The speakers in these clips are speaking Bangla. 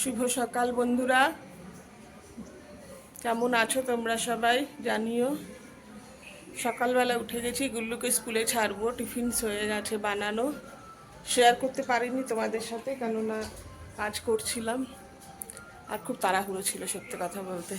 শুভ সকাল বন্ধুরা, কেমন আছো তোমরা সবাই জানিও। সকালবেলা উঠে গেছি, গুল্লুকে স্কুলে ছাড়বো, টিফিনস হয়ে গেছে বানানো। শেয়ার করতে পারিনি তোমাদের সাথে, কেননা কাজ করছিলাম আর খুব তাড়াহুড়ো ছিল সত্যি কথা বলতে।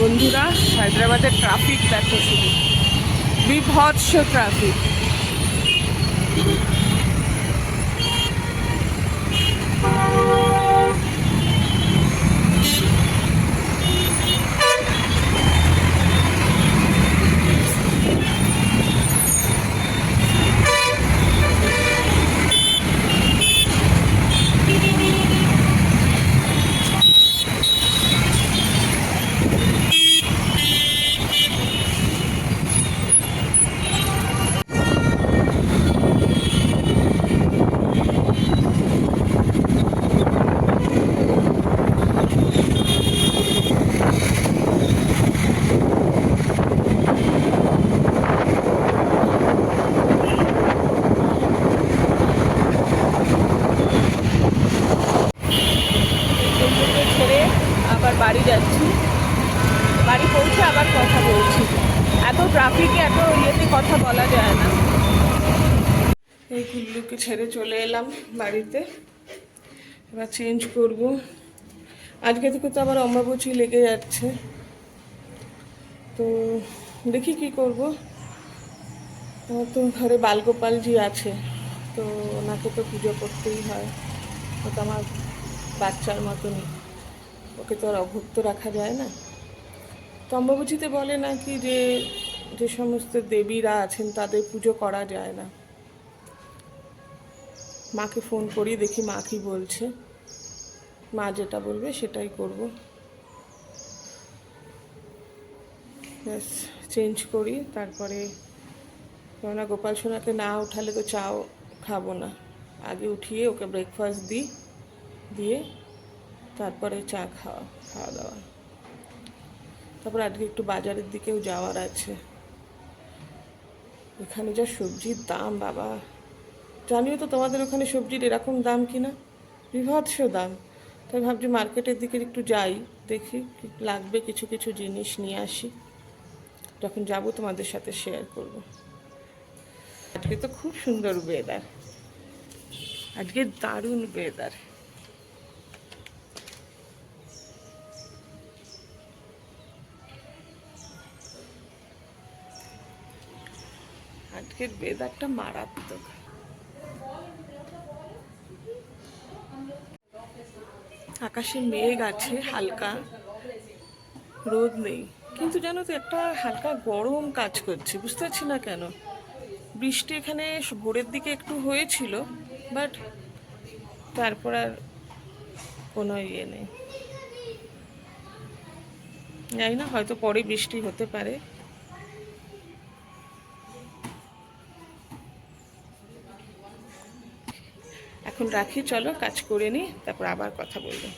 বন্ধুরা, হায়দ্রাবাদের ট্রাফিক দেখো, শুধু বিভৎস ট্রাফিক। ছেড়ে আবার বাড়ি যাচ্ছি, বাড়ি পৌঁছে আবার কথা বলছি। এত ট্রাফিকে এত ইয়েতে কথা বলা যায় না। এই গুল্লুকে ছেড়ে চলে এলাম বাড়িতে, এবার চেঞ্জ করব। আজকে থেকে তো আবার অম্বাবচী লেগে যাচ্ছে, তো দেখি কি করব। তো ঘরে বালগোপালজি আছে, তো ওনাকে তো পুজো করতেই হয়। ও তো আমার বাচ্চার মতনই, ওকে তো আর অভুক্ত রাখা যায় না। তো অম্বাবচীতে বলে নাকি যে যে সমস্ত দেবীরা আছেন তাদের পুজো করা যায় না। মাকে ফোন করি, দেখি মা কি বলছে। মা যেটা বলবে সেটাই করব। ব্যাস চেঞ্জ করি, তারপরে কেননা গোপাল সোনাকে না উঠালে তো চাও খাবো না। আগে উঠিয়ে ওকে ব্রেকফাস্ট দিই, দিয়ে তারপরে চা খাওয়া দাওয়া। তারপর আজকে একটু বাজারের দিকেও যাওয়ার আছে। এখানে যা সবজির দাম বাবা, জানিও তো তোমাদের ওখানে সবজির এরকম দাম কিনা, বিভৎস দাম। তাই ভাবছি মার্কেটের দিকে একটু যাই, দেখি লাগবে কিছু কিছু জিনিস নিয়ে আসি। যখন যাব তোমাদের সাথে শেয়ার করব। আজকে তো খুব সুন্দর ওয়েদার, আজকে দারুণ ওয়েদার। আজকের ওয়েদারটা মারাত্মক। আকাশে মেঘ আছে হালকা, রোদ নেই, কিন্তু জানো তো একটা হালকা গরম কাজ করছে, বুঝতে পারছি না কেন। বৃষ্টি এখানে ভোরের দিকে একটু হয়েছিল, বাট তারপর আর কোনো ইয়ে নেই। জানি না, হয়তো পরে বৃষ্টি হতে পারে। এখন রাখি, চলো কাজ করে নিই, তারপর আবার কথা বলবো।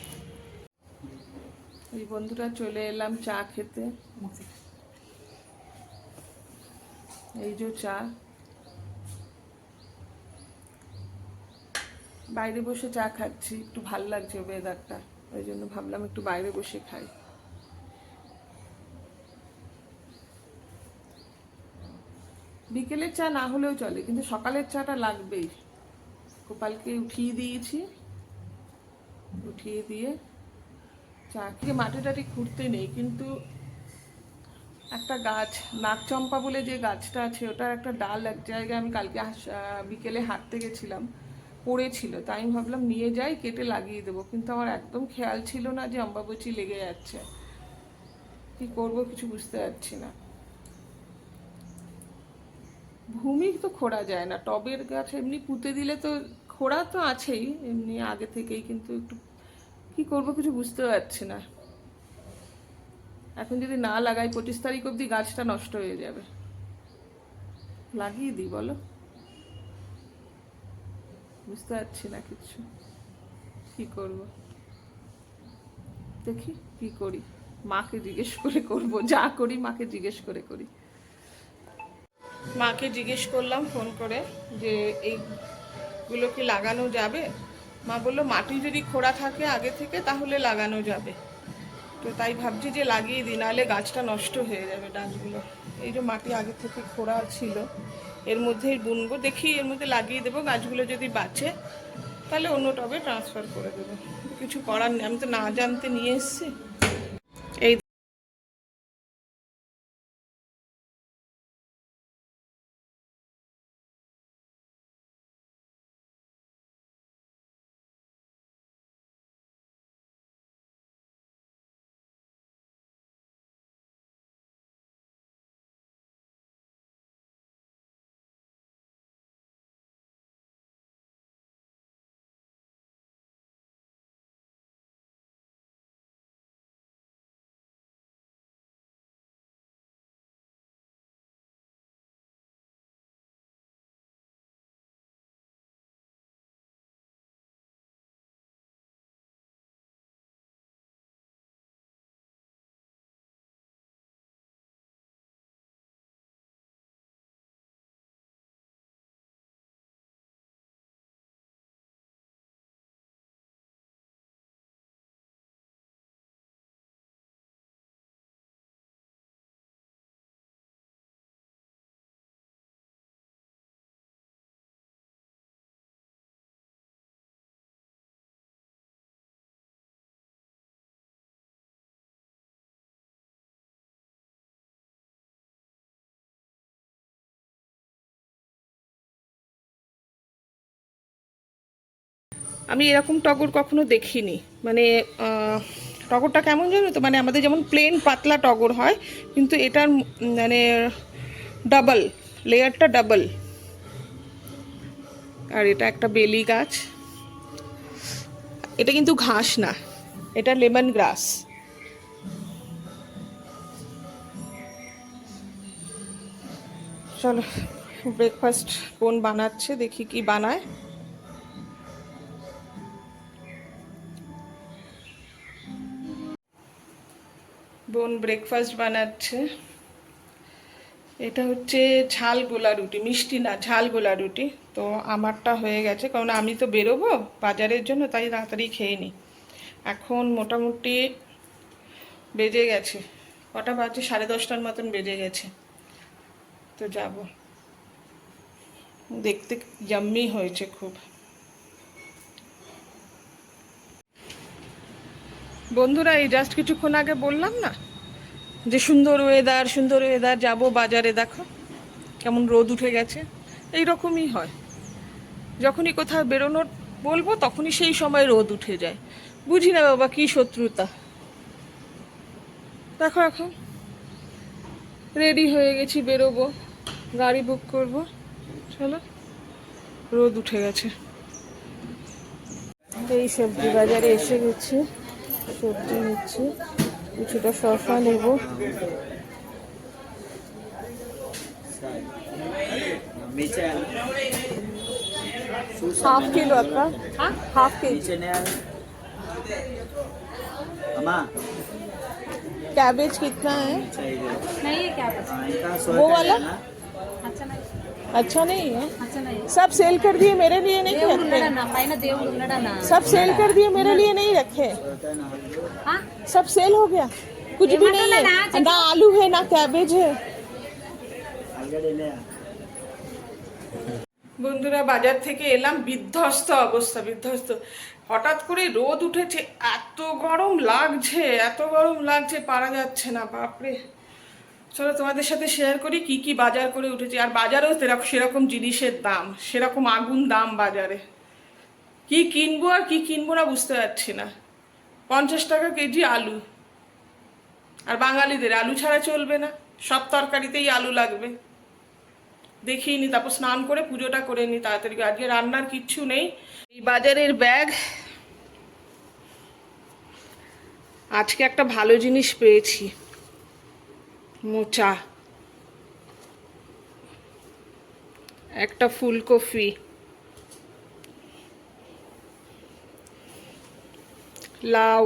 এই বন্ধুরা চলে এলাম চা খেতে। এই যে চা, বাইরে বসে চা খাচ্ছি, একটু ভাল লাগছে ওয়েদারটা, ওই জন্য ভাবলাম একটু বাইরে বসে খাই। বিকেলের চা না হলেও চলে, কিন্তু সকালের চাটা লাগবেই। গোপালকে উঠিয়ে দিয়েছি, উঠিয়ে দিয়ে চা খেয়ে মাটি টাটি খুঁড়তে নেই, কিন্তু একটা গাছ নাগচম্পা বলে যে গাছটা আছে, ওটার একটা ডাল এক জায়গায় আমি কালকে বিকেলে হাঁটতে গেছিলাম, পড়েছিল। তাই আমি ভাবলাম নিয়ে যাই, কেটে লাগিয়ে দেবো, কিন্তু আমার একদম খেয়াল ছিল না যে অম্বাবচী লেগে যাচ্ছে। কি করব কিছু বুঝতে পারছি না। ভূমি তো খোঁড়া যায় না, টবের গাছ এমনি পুঁতে দিলে তো খোঁড়া তো আছেই এমনি আগে থেকেই, কিন্তু একটু কি করব কিছু বুঝতে পারছি না। এখন যদি না লাগাই 25 তারিখ অবধি গাছটা নষ্ট হয়ে যাবে। লাগিয়ে দিই বলো। বুঝতে পারছি না কিছু, কি করব দেখি কি করি। মাকে জিজ্ঞেস করে করব, যা করি মাকে জিজ্ঞেস করে করি। মাকে জিজ্ঞেস করলাম ফোন করে যে এইগুলো কি লাগানো যাবে। মা বললো মাটি যদি খোঁড়া থাকে আগে থেকে তাহলে লাগানো যাবে। তো তাই ভাবছি যে লাগিয়ে দিই, নাহলে গাছটা নষ্ট হয়ে যাবে ডালগুলো। এই যে মাটি আগে থেকে খোঁড়া ছিল, এর মধ্যেই বুনবো, দেখি এর মধ্যে লাগিয়ে দেবো। গাছগুলো যদি বাঁচে তাহলে অন্য টবে ট্রান্সফার করে দেবো। কিছু করার নেই, আমি তো না জানতে নিয়ে এসেছি। এই আমি এরকম টগর কখনো দেখিনি। মানে টগরটা কেমন জানো তো, মানে আমাদের যেমন প্লেন পাতলা টগর হয়, কিন্তু এটার মানে ডাবল, লেয়ারটা ডাবল। আর এটা একটা বেলি গাছ, এটা কিন্তু ঘাস না, এটা লেমন গ্রাস। চলো ব্রেকফাস্ট বোন বানাচ্ছে, দেখি কি বানায়। বোন ব্রেকফাস্ট বানাচ্ছে। এটা হচ্ছে ঝাল গোলা রুটি, মিষ্টি না ঝাল গোলা রুটি। তো আমারটা হয়ে গেছে, কারণ আমি তো বেরোবো বাজারের জন্য, তাই তাড়াতাড়ি খেয়ে নিই। এখন মোটামুটি বেজে গেছে, কটা বাজে, 10:30টার মতন বেজে গেছে। তো যাব, দেখতে জাম্মি হয়েছে খুব। বন্ধুরা এই জাস্ট কিছুক্ষণ আগে বললাম না যে সুন্দর ওয়েদার, সুন্দর ওয়েদার, যাবো বাজারে, দেখো কেমন রোদ উঠে গেছে। এই রকমই হয়, যখনই কোথাও বেরোনোর বলবো তখনই সেই সময় রোদ উঠে যায়। বুঝি না বাবা কি শত্রুতা। দেখো এখন রেডি হয়ে গেছি, বেরোবো, গাড়ি বুক করব। চলো, রোদ উঠে গেছে। এই সবজি বাজারে এসে গেছি, সবজি নিচ্ছি, কিছুটা শসা নেব। हाफ किलो आपका, हाफ केजी। कैबेज कितना है? नहीं है क्या वो वाला अच्छा नहीं अच्छा नहीं है। अच्छा नहीं सब सेल कर दिए, मेरे लिए नहीं దేవుడు रखे। ఉన్నాడా నా పైన దేవుడు ఉన్నాడా నా सब सेल कर दिए, मेरे लिए नहीं रखे। ఆ? सब सेल हो गया, कुछ भी नहीं है। ना आलू है ना कैबेज है। বন্ধুরা বাজার থেকে এলাম, বিধ্বস্ত অবস্থা, বিধ্বস্ত। হঠাৎ করে রোদ উঠেছে, এত গরম লাগছে, এত গরম লাগছে, পারা যাচ্ছে না, বাপরে। চলো তোমাদের সাথে শেয়ার করি কি কি বাজার করে উঠেছি। আর বাজারেও সেরকম জিনিসের দাম, সেরকম আগুন দাম বাজারে। কি কিনবো আর কি কিনবো না বুঝতে পারছি না। 50 টাকা কেজি আলু, আর বাঙালিদের আলু ছাড়া চলবে না, সব তরকারিতেই আলু লাগবে। দেখিয়ে নি, তারপর স্নান করে পুজোটা করে নি তাড়াতাড়ি, আজকে রান্নার কিচ্ছু নেই। এই বাজারের ব্যাগ, আজকে একটা ভালো জিনিস পেয়েছি, মোচা, একটা ফুলকপি, লাউ,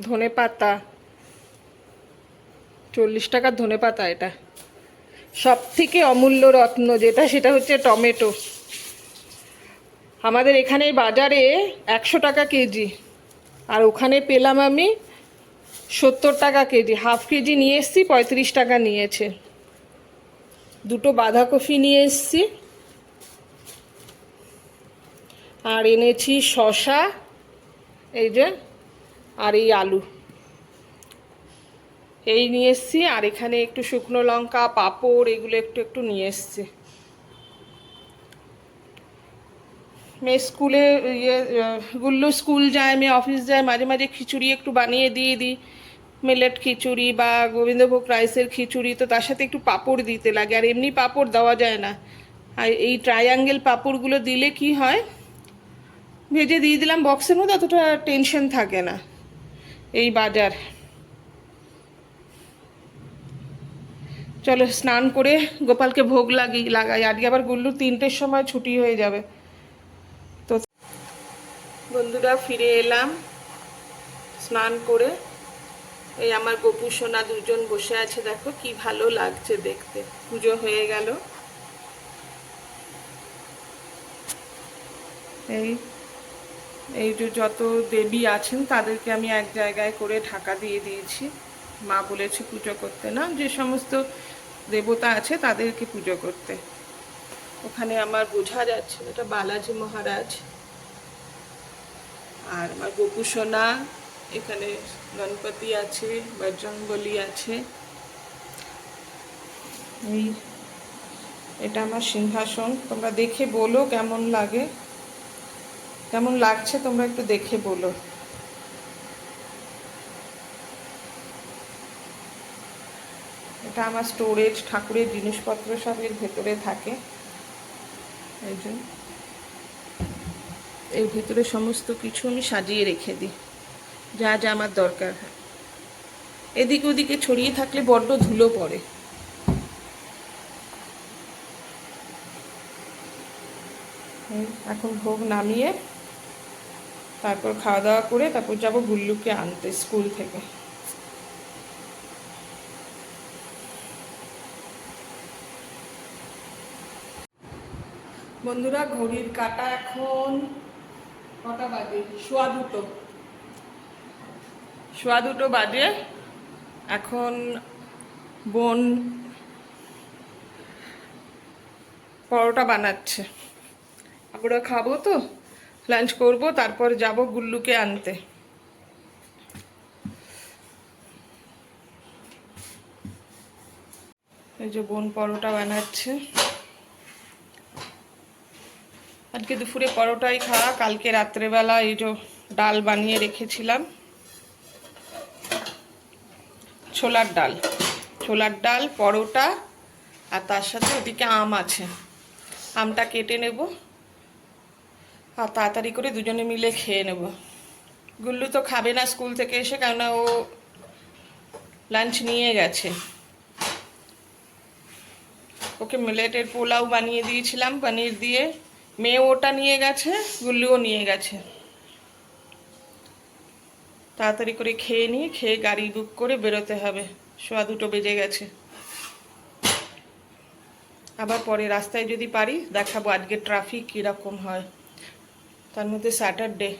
ধনেপাতা, 40 টাকার ধনেপাতা। এটা সব থেকে অমূল্য রত্ন যেটা, সেটা হচ্ছে টমেটো। আমাদের এখানে বাজারে 100 টাকা কেজি, আর ওখানে পেলাম আমি 70 টাকা কেজি। হাফ কেজি নিয়ে এসছি, 35 টাকা নিয়েছে। দুটো বাঁধাকপি নিয়ে এসছি, আর এনেছি শসা, এই যে, আর এই আলু, এই নিয়ে এসছি। আর এখানে একটু শুকনো লঙ্কা, পাঁপড়, এগুলো একটু একটু নিয়ে এসছি। মেয়ে স্কুলে গুল্লু স্কুল যায়, মেয়ে অফিস যায়, মাঝে মাঝে খিচুড়ি একটু বানিয়ে দিয়ে দিই, মিলেট খিচুড়ি বা গোবিন্দভোগ রাইসের খিচুড়ি, তো তার সাথে একটু পাঁপড় দিতে লাগে। আর এমনি পাঁপড় দেওয়া যায় না, আর এই ট্রায়াঙ্গেল পাঁপড়গুলো দিলে কি হয়, ভেজে দিয়ে দিলাম বক্সের মধ্যে, অতটা টেনশন থাকে না। এই বাজার। চলো স্নান করে গোপালকে ভোগ লাগাই। আজকে আবার গুল্লু 3টের সময় ছুটি হয়ে যাবে। তো বন্ধুরা, ফিরে এলাম স্নান করে। এই আমার গোপু সোনা দুজন বসে আছে, দেখো কি ভালো লাগছে দেখতে। পুজো হয়ে গেল। এই যে যত দেবী আছেন তাদেরকে আমি এক জায়গায় করে ঢাকা দিয়ে দিয়েছি। মা বলেছে পুজো করতে না, যে সমস্ত দেবতা আছে তাদেরকে পুজো করতে। ওখানে আমার বোঝা যাচ্ছে এটা বালাজি মহারাজ, আর আমার গোপু সোনা, এখানে গণপতি আছে, বজরংবলী আছে। এটা আমার সিংহাসন। তোমরা দেখে বলো কেমন লাগে, কেমন লাগছে, তোমরা একটু দেখে বলো। এটা আমার স্টোরেজ, ঠাকুরের জিনিসপত্র সব এর ভেতরে থাকে। এই যে এর ভেতরে সমস্ত কিছু আমি সাজিয়ে রেখে দিই, যা যা আমার দরকার হয়। এদিকে ওদিকে ছড়িয়ে থাকলে বড্ড ধুলো পড়ে। এখন ভোগ নামিয়ে তারপর খাওয়া দাওয়া করে তারপর যাবো গুল্লুকে আনতে স্কুল থেকে। বন্ধুরা, ঘড়ির কাঁটা এখন কটা বাজে? 2:15। 2:15 বাজে। এখন বোন পরোটা বানাচ্ছে, আমরা খাবো, তো লাঞ্চ করব, তারপর যাব গুল্লুকে আনতে। এই যে বোন পরোটা বানাচ্ছে। আজকে দুপুরে পরোটাই খাওয়া। কালকে রাত্রেবেলা এই যে ডাল বানিয়ে রেখেছিলাম, ছোলার ডাল, পরোটা, আর তার সাথে ওদিকে আম আছে। আমটা কেটে নেব আর তাড়াতাড়ি করে দুজনে মিলে খেয়ে নেব। গুল্লু তো খাবে না স্কুল থেকে এসে, কেননা ও লাঞ্চ নিয়ে গেছে। ওকে মিলেটের পোলাও বানিয়ে দিয়েছিলাম পনির দিয়ে, মেয়ে ওটা নিয়ে গেছে, গুল্লুও নিয়ে গেছে। তাড়াতাড়ি করে খেয়ে নিয়ে গাড়ি বুক করে বেরোতে হবে। 2:15 বেজে গেছে। আবার পরে রাস্তায় যদি পারি দেখাবো আজকে ট্রাফিক কীরকম হয়, তার মধ্যে স্যাটারডে।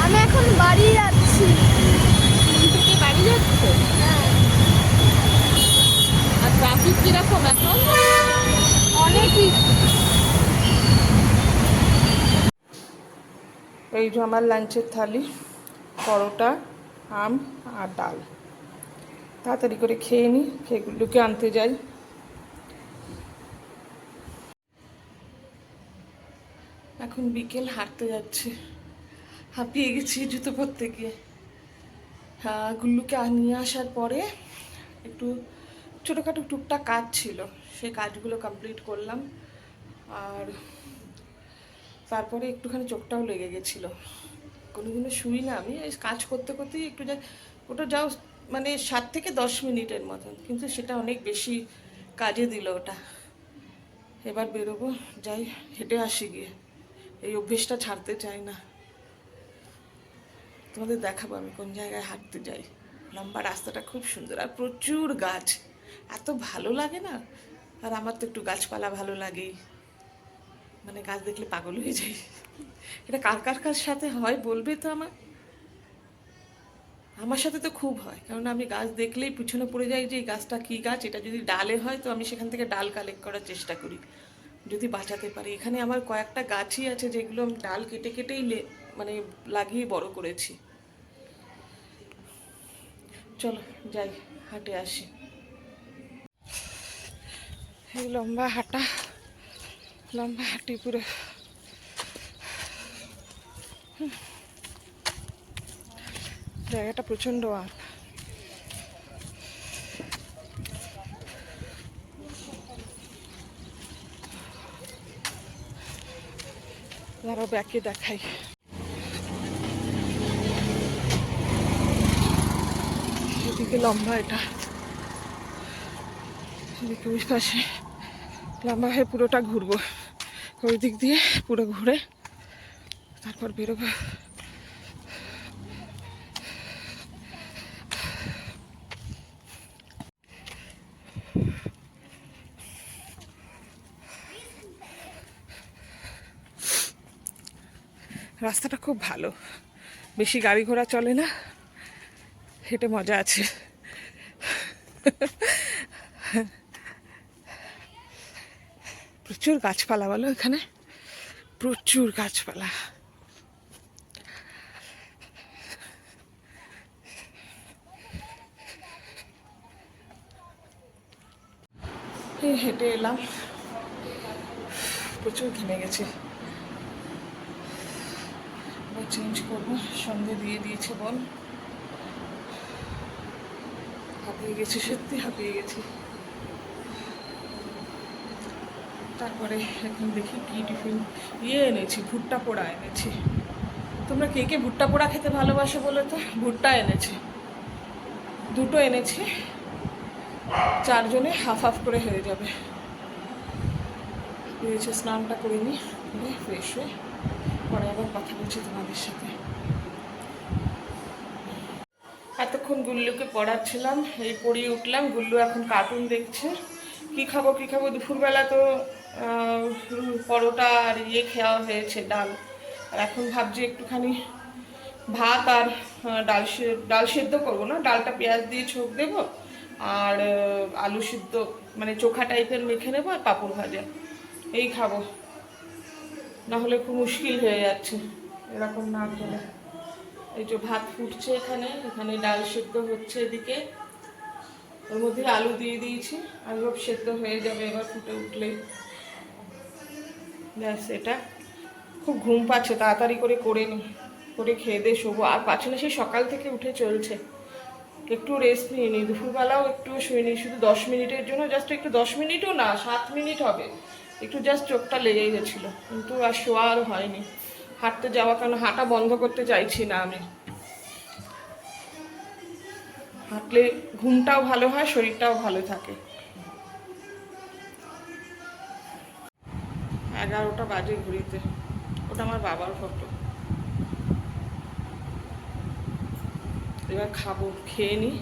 আমি এখন বাড়ি যাচ্ছি। থেকে বাড়ি যাচ্ছে? আর ট্রাফিক কিরকম এখন? অনেকই। এই যে আমার লাঞ্চের থালি, পরোটা, আম আর ডাল। তাড়াতাড়ি করে খেয়ে নিই, খেয়ে গুল্লুকে আনতে যাই। এখন বিকেল, হাঁটতে যাচ্ছে, হাঁপিয়ে গেছি জুতো পরতে গিয়ে। হ্যাঁ, গুল্লুকে নিয়ে আসার পরে একটু ছোটোখাটো টুকটাক কাজ ছিল, সেই কাজগুলো কমপ্লিট করলাম। আর তারপরে একটুখানি চোখটাও লেগে গেছিলো। কোনোদিনও শুই না আমি, এই কাজ করতে করতেই একটু যাই, ওটা যাও মানে 7 থেকে 10 মিনিটের মতন, কিন্তু সেটা অনেক বেশি কাজে দিল ওটা। এবার বেরোবো, যাই হেঁটে আসি গিয়ে। এই অভ্যেসটা ছাড়তে চাই না। তোমাদের দেখাবো আমি কোন জায়গায় হাঁটতে যাই। লম্বা রাস্তাটা খুব সুন্দর আর প্রচুর গাছ, এত ভালো লাগে না। আর আমার তো একটু গাছপালা ভালো লাগেই, মানে গাছ দেখলে পাগল হয়ে যাই। এটা কার কার কার সাথে হয় বলবে তো আমার সাথে তো খুব হয়, কারণ আমি গাছ দেখলেই পিছনে পড়ে যাই যে এই গাছটা কী গাছ। এটা যদি ডালে হয় তো আমি সেখান থেকে ডাল কালেক্ট করার চেষ্টা করি, যদি বাঁচাতে পারি। এখানে আমার কয়েকটা গাছই আছে যেগুলো আমি ডাল কেটে কেটেই মানে লাগিয়ে বড় করেছি। চলো যাই, হাঁটে আসি। এই লম্বা হাঁটি পুরো। জায়গাটা প্রচণ্ড আরো ব্যাকে দেখাই। এদিকে লম্বা, এটা এদিকে ওই পাশে লম্বা হয়ে পুরোটা ঘুরবো। ওই দিক দিয়ে পুরো ঘুরে তারপর বেরোবো। রাস্তাটা খুব ভালো, বেশি গাড়ি ঘোড়া চলে না, হেঁটে মজা আছে। প্রচুর গাছপালা, বলো এখানে প্রচুর গাছপালা। এই হেঁটে এলাম, প্রচুর ঘেমে গেছে। চেঞ্জ করবো, সন্ধে দিয়ে দিয়েছে বল। হাঁপিয়ে গেছি, সত্যি হাঁপিয়ে গেছি। তারপরে এখন দেখি কি টিফিন এনেছি, ভুট্টা পোড়া এনেছি। তোমরা কে কে ভুট্টা পোড়া খেতে ভালোবাসো বলো তো? ভুট্টা এনেছি, দুটো এনেছি, 4 জনে হাফ হাফ করে হয়ে যাবে। পেয়েছে, স্নানটা করে নিই, ফ্রেশ হয়ে পরে আবার কথা বলছি তোমাদের সাথে। এতক্ষণ গুল্লুকে পড়াচ্ছিলাম, এই পড়িয়ে উঠলাম। গুল্লু এখন কার্টুন দেখছে। কি খাবো দুপুরবেলা তো পরোটা আর খাওয়া হয়েছে, ডাল। আর এখন ভাবছি একটুখানি ভাত আর ডাল সেদ্ধ করবো না, ডালটা পেঁয়াজ দিয়ে ছোঁক দেবো আর আলু সিদ্ধ মানে চোখা টাইপের মেখে নেবো আর পাঁপড় ভাজা, এই খাবো। না হলে খুব মুশকিল হয়ে যাচ্ছে এরকম না খেলে। এই যে ভাত ফুটছে, এখানে ডাল সেদ্ধ হচ্ছে, এদিকে ওর মধ্যে আলু দিয়ে দিয়েছি, আলু সেদ্ধ হয়ে যাবে এবার ফুটে উঠলেই। ব্যাস, এটা খুব ঘুম পাচ্ছে, তাড়াতাড়ি করে করে খেয়ে দিয়ে শোবো। আর পাচ্ছে না, সেই সকাল থেকে উঠে চলছে। একটু রেস্ট নিয়ে নিই, দুপুরবেলাও একটু শুয়ে নিই, শুধু 10 মিনিটের জন্য, জাস্ট একটু, 10 মিনিটও না, 7 মিনিট হবে, একটু জাস্ট চোখটা লেগেই গেছিলো, কিন্তু আর শোয়া আর হয়নি। হাঁটতে যাওয়া, কারণ হাঁটা বন্ধ করতে চাইছি না আমি। হাঁটলে ঘুমটাও ভালো হয়, শরীরটাও ভালো থাকে। 11টা বাজে ঘুরিতে। ওটা আমার বাবার ফটো। এবার খাবো, খেয়ে নিই।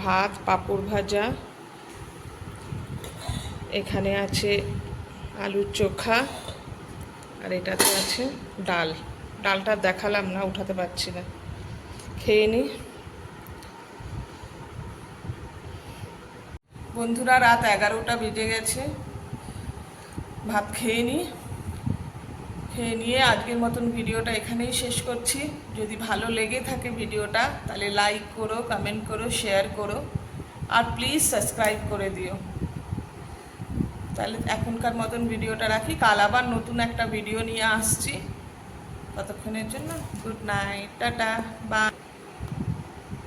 ভাত, পাঁপড় ভাজা, এখানে আছে আলুর চোখা, আর এটাতে আছে ডাল। ডালটা দেখালাম না, উঠাতে পারছি না। খেয়ে নিই। বন্ধুরা, রাত 11টা বেজে গেছে। ভাত খেয়ে নিই, খেয়ে নিয়ে আজকের মতন ভিডিওটা এখানেই শেষ করছি। যদি ভালো লেগে থাকে ভিডিওটা, তাহলে লাইক করো, কমেন্ট করো, শেয়ার করো, আর প্লিজ সাবস্ক্রাইব করে দিও। তাহলে এখনকার মতন ভিডিওটা রাখি, কাল আবার নতুন একটা ভিডিও নিয়ে আসছি। ততক্ষণের জন্য গুড নাইট, টাটা, বাই।